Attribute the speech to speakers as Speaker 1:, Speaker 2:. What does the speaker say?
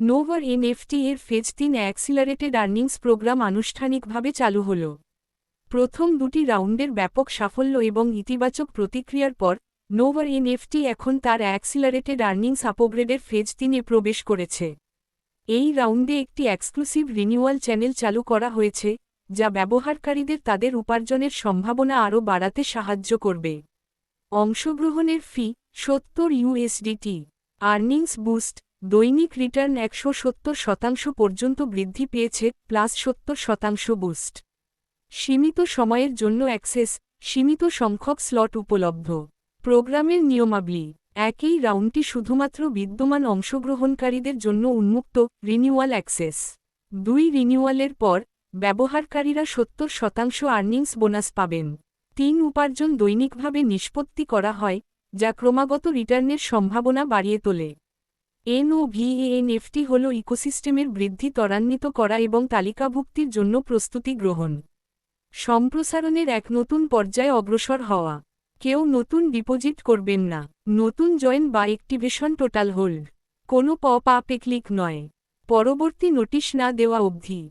Speaker 1: নোভার NFT এর phase 3 accelerated earnings programme আনুষ্ঠানিকভাবে চালু হল। প্রথম দুটি রাউন্ডের ব্যাপক সাফল্য এবং ইতিবাচক প্রতিক্রিয়ার পর নোভার এনএফটি এখন তার অ্যাক্সিলারেটেড আর্নিংস আপগ্রেডের ফেজ 3-এ প্রবেশ করেছে। এই রাউন্ডে একটি এক্সক্লুসিভ রিনিউয়াল চ্যানেল চালু করা হয়েছে, যা ব্যবহারকারীদের তাদের উপার্জনের সম্ভাবনা আরও বাড়াতে সাহায্য করবে। অংশগ্রহণের ফি 70 ইউএসডিটি। আর্নিংস বুস্ট, দৈনিক রিটার্ন 170% পর্যন্ত বৃদ্ধি পেয়েছে, প্লাস 70% বুস্ট। সীমিত সময়ের জন্য অ্যাক্সেস, সীমিত সংখ্যক স্লট উপলব্ধ। প্রোগ্রামের নিয়মাবলী। একই রাউন্ডটি শুধুমাত্র বিদ্যমান অংশগ্রহণকারীদের জন্য উন্মুক্ত। Renewal access. 2 রিনিউয়ালের পর ব্যবহারকারীরা 70% আর্নিংস বোনাস পাবেন। 3 উপার্জন দৈনিকভাবে নিষ্পত্তি করা হয়, যা ক্রমাগত রিটার্নের সম্ভাবনা বাড়িয়ে তোলে। এনওভিএএনএফটি হল ইকোসিস্টেমের বৃদ্ধি ত্বরান্বিত করা এবং তালিকাভুক্তির জন্য প্রস্তুতি গ্রহণ। সম্প্রসারণের এক নতুন পর্যায়ে অগ্রসর হওয়া। কেউ নতুন ডিপোজিট করবেন না। নতুন জয়েন বা অ্যাক্টিভেশন টোটাল হোল্ড। কোনো পপ আপে ক্লিক নয়। পরবর্তী নোটিশ না দেওয়া অবধি।